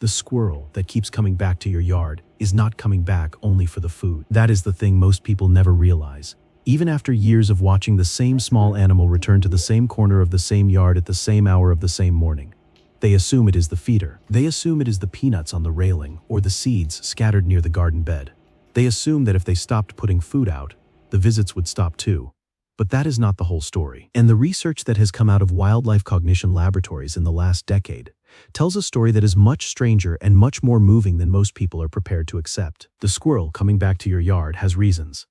The squirrel that keeps coming back to your yard is not coming back only for the food. That is the thing most people never realize. Even after years of watching the same small animal return to the same corner of the same yard at the same hour of the same morning, they assume it is the feeder. They assume it is the peanuts on the railing or the seeds scattered near the garden bed. They assume that if they stopped putting food out, the visits would stop too. But that is not the whole story. And the research that has come out of wildlife cognition laboratories in the last decade tells a story that is much stranger and much more moving than most people are prepared to accept. The squirrel coming back to your yard has reasons.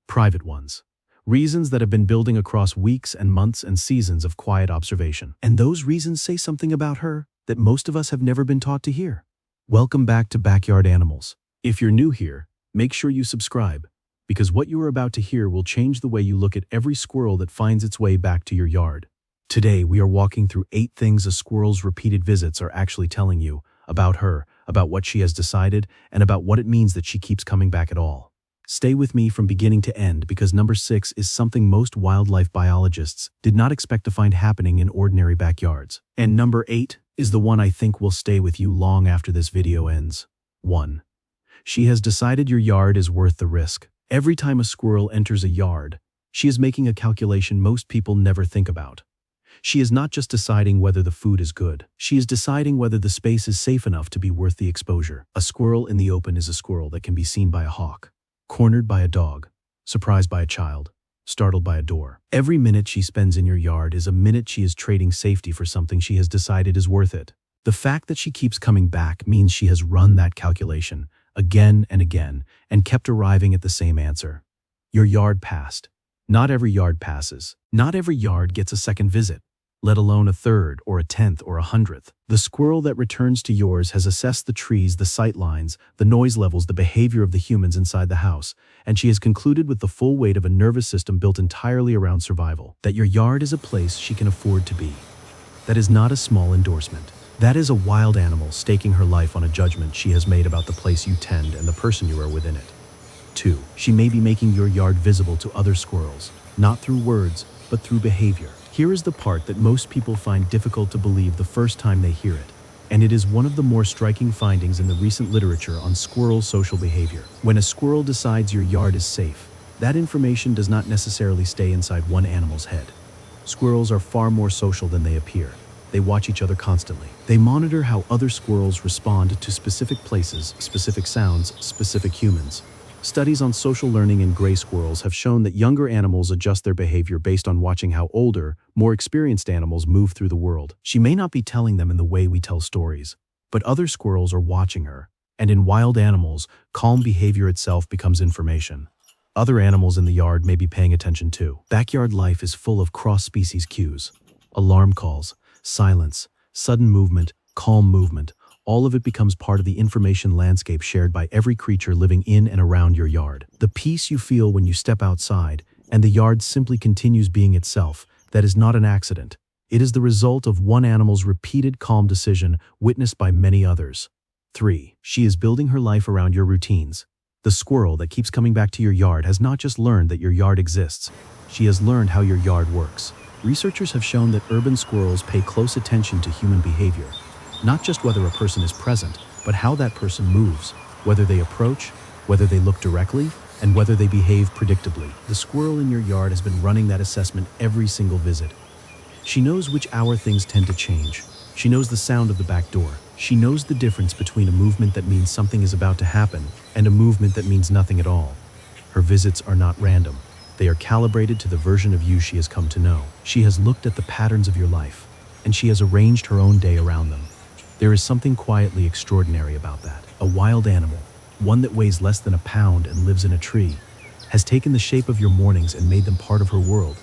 Private ones. Reasons that have been building across weeks and months and seasons of quiet observation. And those reasons say something about her that most of us have never been taught to hear. Welcome back to Backyard Animals. If you're new here, make sure you subscribe, because what you are about to hear will change the way you look at every squirrel that finds its way back to your yard. Today, we are walking through 8 things a squirrel's repeated visits are actually telling you about her, about what she has decided, and about what it means that she keeps coming back at all. Stay with me from beginning to end, because number 6 is something most wildlife biologists did not expect to find happening in ordinary backyards. And number 8 is the one I think will stay with you long after this video ends. 1. She has decided your yard is worth the risk. Every time a squirrel enters a yard, she is making a calculation most people never think about. She is not just deciding whether the food is good. She is deciding whether the space is safe enough to be worth the exposure. A squirrel in the open is a squirrel that can be seen by a hawk, cornered by a dog, surprised by a child, startled by a door. Every minute she spends in your yard is a minute she is trading safety for something she has decided is worth it. The fact that she keeps coming back means she has run that calculation again and again and kept arriving at the same answer. Your yard passed. Not every yard passes. Not every yard gets a second visit, let alone a third or a 10th or a 100th. The squirrel that returns to yours has assessed the trees, the sight lines, the noise levels, the behavior of the humans inside the house, and she has concluded with the full weight of a nervous system built entirely around survival, that your yard is a place she can afford to be. That is not a small endorsement. That is a wild animal staking her life on a judgment she has made about the place you tend and the person you are within it. 2. She may be making your yard visible to other squirrels, not through words, but through behavior. Here is the part that most people find difficult to believe the first time they hear it, and it is one of the more striking findings in the recent literature on squirrel social behavior. When a squirrel decides your yard is safe, that information does not necessarily stay inside one animal's head. Squirrels are far more social than they appear. They watch each other constantly. They monitor how other squirrels respond to specific places, specific sounds, specific humans. Studies on social learning in gray squirrels have shown that younger animals adjust their behavior based on watching how older, more experienced animals move through the world. She may not be telling them in the way we tell stories, but other squirrels are watching her. And in wild animals, calm behavior itself becomes information. Other animals in the yard may be paying attention too. Backyard life is full of cross-species cues. Alarm calls, silence, sudden movement, calm movement. All of it becomes part of the information landscape shared by every creature living in and around your yard. The peace you feel when you step outside and the yard simply continues being itself, that is not an accident. It is the result of one animal's repeated calm decision witnessed by many others. 3. She is building her life around your routines. The squirrel that keeps coming back to your yard has not just learned that your yard exists. She has learned how your yard works. Researchers have shown that urban squirrels pay close attention to human behavior. Not just whether a person is present, but how that person moves, whether they approach, whether they look directly, and whether they behave predictably. The squirrel in your yard has been running that assessment every single visit. She knows which hour things tend to change. She knows the sound of the back door. She knows the difference between a movement that means something is about to happen and a movement that means nothing at all. Her visits are not random. They are calibrated to the version of you she has come to know. She has looked at the patterns of your life, and she has arranged her own day around them. There is something quietly extraordinary about that. A wild animal, one that weighs less than a pound and lives in a tree, has taken the shape of your mornings and made them part of her world.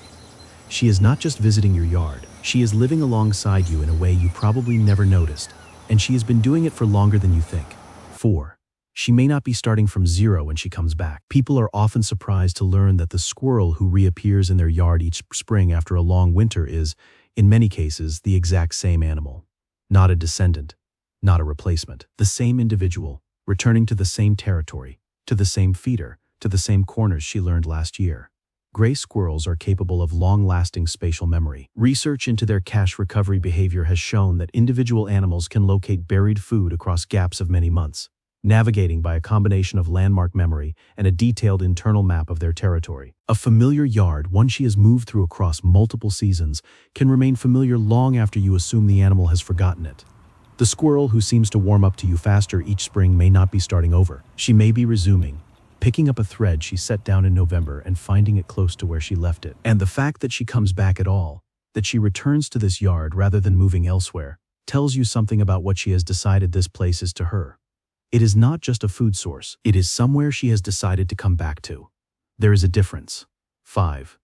She is not just visiting your yard, she is living alongside you in a way you probably never noticed, and she has been doing it for longer than you think. 4. She may not be starting from zero when she comes back. People are often surprised to learn that the squirrel who reappears in their yard each spring after a long winter is, in many cases, the exact same animal. Not a descendant, not a replacement. The same individual, returning to the same territory, to the same feeder, to the same corners she learned last year. Gray squirrels are capable of long-lasting spatial memory. Research into their cache recovery behavior has shown that individual animals can locate buried food across gaps of many months, navigating by a combination of landmark memory and a detailed internal map of their territory. A familiar yard, one she has moved through across multiple seasons, can remain familiar long after you assume the animal has forgotten it. The squirrel who seems to warm up to you faster each spring may not be starting over. She may be resuming, picking up a thread she set down in November and finding it close to where she left it. And the fact that she comes back at all, that she returns to this yard rather than moving elsewhere, tells you something about what she has decided this place is to her. It is not just a food source, it is somewhere she has decided to come back to. There is a difference. 5.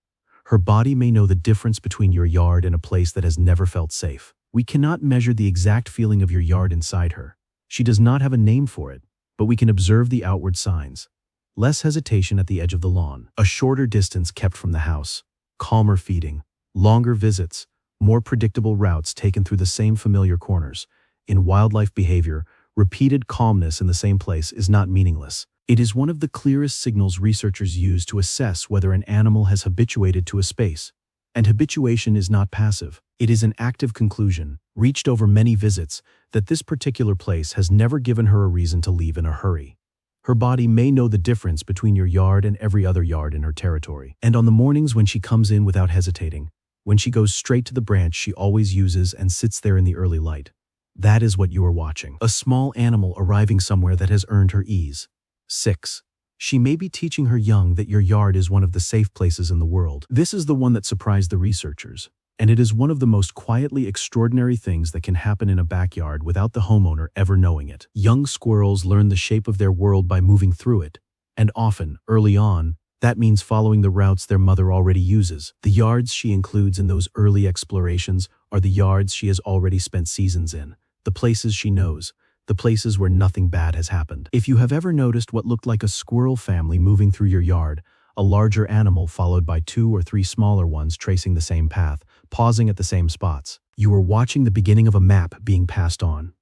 Her body may know the difference between your yard and a place that has never felt safe. We cannot measure the exact feeling of your yard inside her. She does not have a name for it, but we can observe the outward signs. Less hesitation at the edge of the lawn, a shorter distance kept from the house, calmer feeding, longer visits, more predictable routes taken through the same familiar corners. In wildlife behavior, repeated calmness in the same place is not meaningless. It is one of the clearest signals researchers use to assess whether an animal has habituated to a space. And habituation is not passive. It is an active conclusion, reached over many visits, that this particular place has never given her a reason to leave in a hurry. Her body may know the difference between your yard and every other yard in her territory. And on the mornings when she comes in without hesitating, when she goes straight to the branch she always uses and sits there in the early light, that is what you are watching. A small animal arriving somewhere that has earned her ease. 6. She may be teaching her young that your yard is one of the safe places in the world. This is the one that surprised the researchers, and it is one of the most quietly extraordinary things that can happen in a backyard without the homeowner ever knowing it. Young squirrels learn the shape of their world by moving through it, and often, early on, that means following the routes their mother already uses. The yards she includes in those early explorations are the yards she has already spent seasons in, the places she knows, the places where nothing bad has happened. If you have ever noticed what looked like a squirrel family moving through your yard, a larger animal followed by 2 or 3 smaller ones tracing the same path, pausing at the same spots, you are watching the beginning of a map being passed on.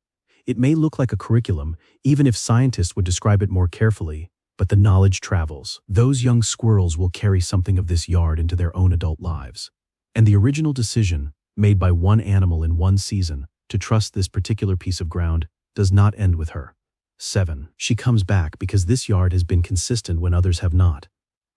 It may look like a curriculum, even if scientists would describe it more carefully, but the knowledge travels. Those young squirrels will carry something of this yard into their own adult lives. And the original decision, made by one animal in one season, to trust this particular piece of ground, does not end with her. 7. She comes back because this yard has been consistent when others have not.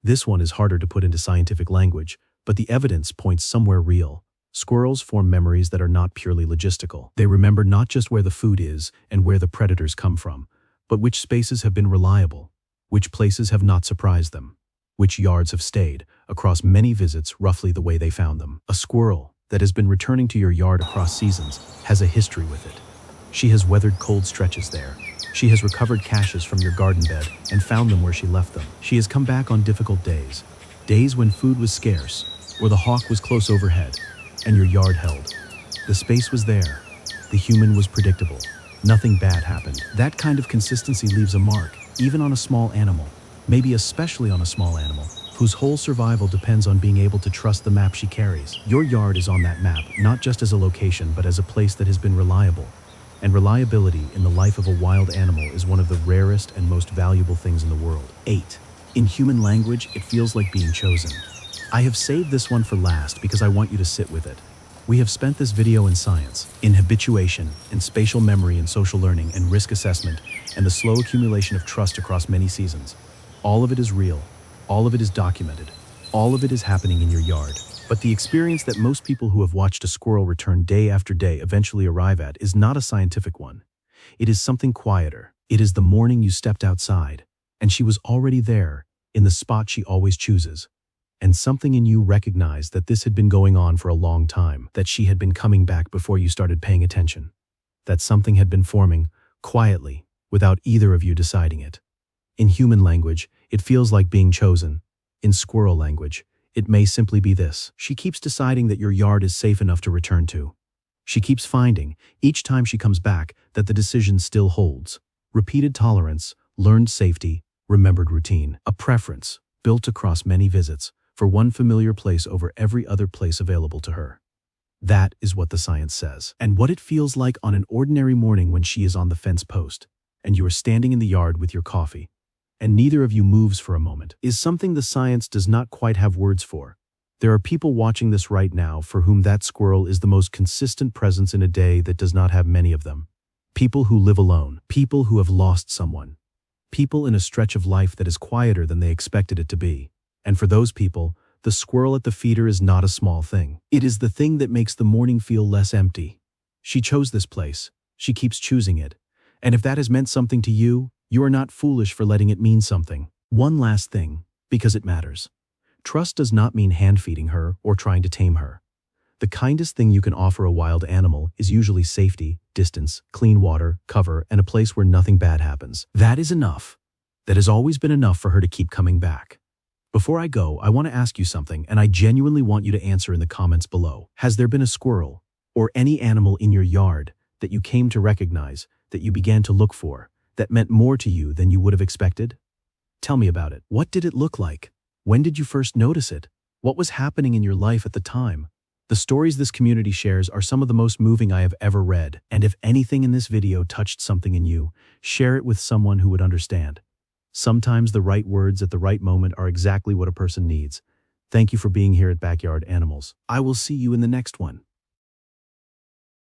This one is harder to put into scientific language, but the evidence points somewhere real. Squirrels form memories that are not purely logistical. They remember not just where the food is and where the predators come from, but which spaces have been reliable, which places have not surprised them, which yards have stayed, across many visits roughly the way they found them. A squirrel that has been returning to your yard across seasons has a history with it. She has weathered cold stretches there. She has recovered caches from your garden bed and found them where she left them. She has come back on difficult days, days when food was scarce, or the hawk was close overhead, and your yard held. The space was there. The human was predictable. Nothing bad happened. That kind of consistency leaves a mark, even on a small animal, maybe especially on a small animal, whose whole survival depends on being able to trust the map she carries. Your yard is on that map, not just as a location, but as a place that has been reliable. And reliability in the life of a wild animal is one of the rarest and most valuable things in the world. 8. In human language, it feels like being chosen. I have saved this one for last because I want you to sit with it. We have spent this video in science, in habituation, in spatial memory and social learning and risk assessment, and the slow accumulation of trust across many seasons. All of it is real. All of it is documented. All of it is happening in your yard. But the experience that most people who have watched a squirrel return day after day eventually arrive at is not a scientific one. It is something quieter. It is the morning you stepped outside, and she was already there, in the spot she always chooses. And something in you recognized that this had been going on for a long time, that she had been coming back before you started paying attention. That something had been forming, quietly, without either of you deciding it. In human language, it feels like being chosen. In squirrel language, it may simply be this. She keeps deciding that your yard is safe enough to return to. She keeps finding, each time she comes back, that the decision still holds. Repeated tolerance, learned safety, remembered routine. A preference, built across many visits, for one familiar place over every other place available to her. That is what the science says. And what it feels like on an ordinary morning when she is on the fence post, and you are standing in the yard with your coffee, and neither of you moves for a moment, is something the science does not quite have words for. There are people watching this right now for whom that squirrel is the most consistent presence in a day that does not have many of them. People who live alone, people who have lost someone, people in a stretch of life that is quieter than they expected it to be. And for those people, the squirrel at the feeder is not a small thing. It is the thing that makes the morning feel less empty. She chose this place. She keeps choosing it. And if that has meant something to you, you are not foolish for letting it mean something. One last thing, because it matters. Trust does not mean hand-feeding her or trying to tame her. The kindest thing you can offer a wild animal is usually safety, distance, clean water, cover, and a place where nothing bad happens. That is enough. That has always been enough for her to keep coming back. Before I go, I want to ask you something, and I genuinely want you to answer in the comments below. Has there been a squirrel, or any animal in your yard, that you came to recognize, that you began to look for, that meant more to you than you would have expected? Tell me about it. What did it look like? When did you first notice it? What was happening in your life at the time? The stories this community shares are some of the most moving I have ever read, and if anything in this video touched something in you, share it with someone who would understand. Sometimes the right words at the right moment are exactly what a person needs. Thank you for being here at Backyard Animals. I will see you in the next one.